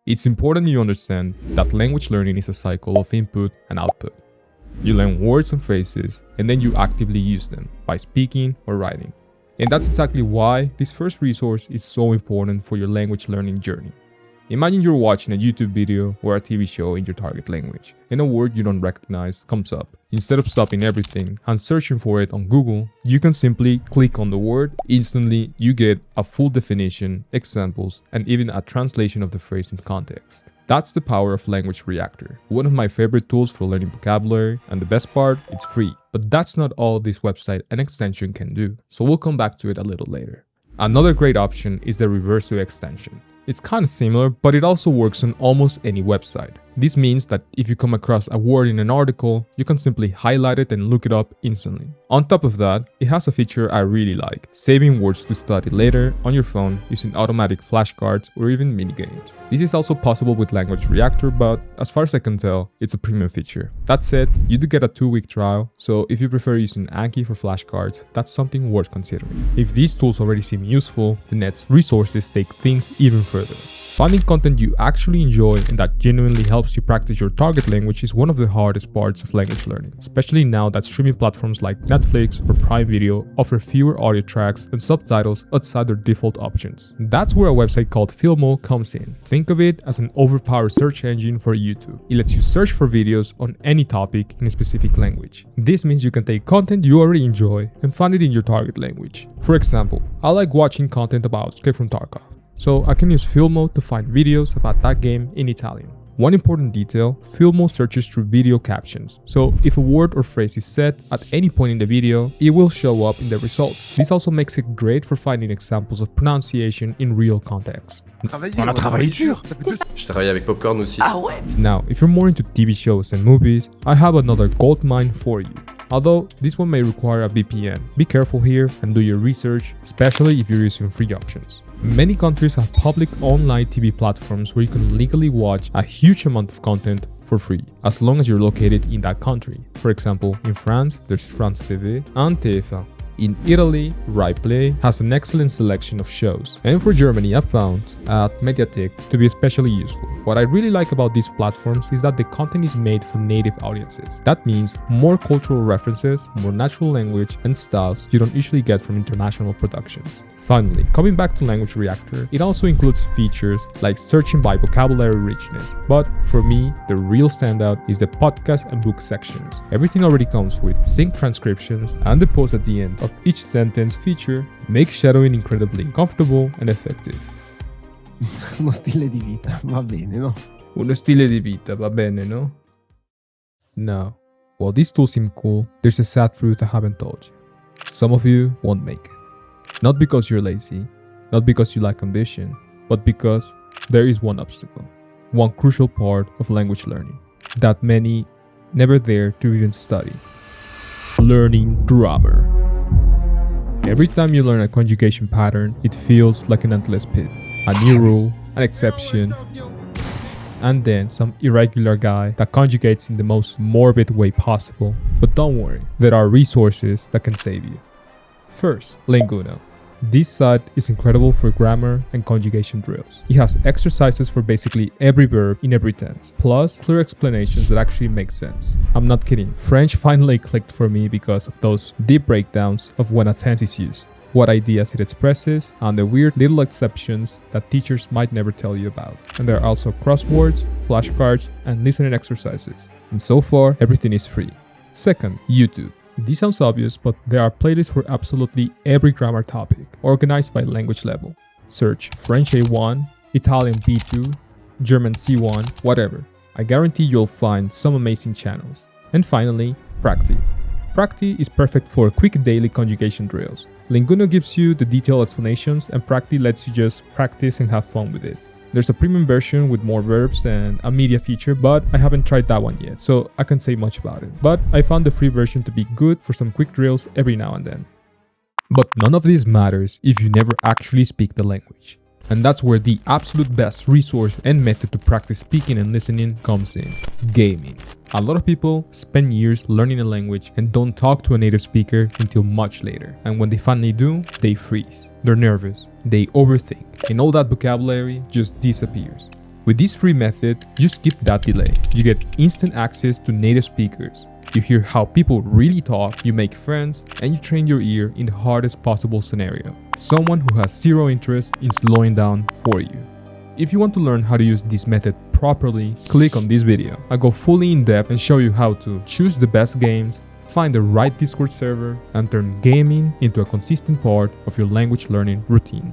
It's important you understand that language learning is a cycle of input and output. You learn words and phrases, and then you actively use them by speaking or writing. And that's exactly why this first resource is so important for your language learning journey. Imagine you're watching a YouTube video or a TV show in your target language, and a word you don't recognize comes up. Instead of stopping everything and searching for it on Google, you can simply click on the word. Instantly, you get a full definition, examples, and even a translation of the phrase in context. That's the power of Language Reactor, one of my favorite tools for learning vocabulary, and the best part, it's free. But that's not all this website and extension can do, so we'll come back to it a little later. Another great option is the Reverso Extension. It's kind of similar, but it also works on almost any website. This means that if you come across a word in an article, you can simply highlight it and look it up instantly. On top of that, it has a feature I really like, saving words to study later on your phone using automatic flashcards or even minigames. This is also possible with Language Reactor, but as far as I can tell, it's a premium feature. That said, you do get a 2-week trial, so if you prefer using Anki for flashcards, that's something worth considering. If these tools already seem useful, the next resources take things even further. Finding content you actually enjoy and that genuinely helps you practice your target language is one of the hardest parts of language learning, especially now that streaming platforms like Netflix or Prime Video offer fewer audio tracks and subtitles outside their default options. That's where a website called Filmot comes in. Think of it as an overpowered search engine for YouTube. It lets you search for videos on any topic in a specific language. This means you can take content you already enjoy and find it in your target language. For example, I like watching content about Escape from Tarkov, so I can use Filmot to find videos about that game in Italian. One important detail, Filmot searches through video captions, so if a word or phrase is said at any point in the video, it will show up in the results. This also makes it great for finding examples of pronunciation in real context. On a travaillé dur. Je travaille avec Popcorn aussi. Ah ouais. Now, if you're more into TV shows and movies, I have another gold mine for you. Although this one may require a VPN. Be careful here and do your research, especially if you're using free options. Many countries have public online TV platforms where you can legally watch a huge amount of content for free, as long as you're located in that country. For example, in France, there's France TV and CEFR. In Italy, RaiPlay has an excellent selection of shows. And for Germany, I found at Mediatek to be especially useful. What I really like about these platforms is that the content is made for native audiences. That means more cultural references, more natural language, and styles you don't usually get from international productions. Finally, coming back to Language Reactor, it also includes features like searching by vocabulary richness. But for me, the real standout is the podcast and book sections. Everything already comes with sync transcriptions, and the post at the end of each sentence feature make shadowing incredibly comfortable and effective. Uno stile di vita, va bene, no? Uno stile di vita, va bene, no? Now, while these tools seem cool, there's a sad truth I haven't told you. Some of you won't make it. Not because you're lazy, not because you lack ambition, but because there is one obstacle, one crucial part of language learning, that many never dare to even study: learning grammar. Every time you learn a conjugation pattern, it feels like an endless pit. A new rule, an exception, and then some irregular guy that conjugates in the most morbid way possible. But don't worry, there are resources that can save you. First, Linguno. This site is incredible for grammar and conjugation drills. It has exercises for basically every verb in every tense, plus clear explanations that actually make sense. I'm not kidding, French finally clicked for me because of those deep breakdowns of when a tense is used, what ideas it expresses, and the weird little exceptions that teachers might never tell you about. And there are also crosswords, flashcards, and listening exercises. And so far, everything is free. Second, YouTube. This sounds obvious, but there are playlists for absolutely every grammar topic, organized by language level. Search French A1, Italian B2, German C1, whatever. I guarantee you'll find some amazing channels. And finally, Practy. Practy is perfect for quick daily conjugation drills. Linguno gives you the detailed explanations, and Practy lets you just practice and have fun with it. There's a premium version with more verbs and a media feature, but I haven't tried that one yet, so I can't say much about it. But I found the free version to be good for some quick drills every now and then. But none of this matters if you never actually speak the language. And that's where the absolute best resource and method to practice speaking and listening comes in: gaming. A lot of people spend years learning a language and don't talk to a native speaker until much later. And when they finally do, they freeze. They're nervous, they overthink, and all that vocabulary just disappears. With this free method, you skip that delay. You get instant access to native speakers. You hear how people really talk, you make friends, and you train your ear in the hardest possible scenario. Someone who has zero interest in slowing down for you. If you want to learn how to use this method properly, click on this video. I go fully in depth and show you how to choose the best games, find the right Discord server, and turn gaming into a consistent part of your language learning routine.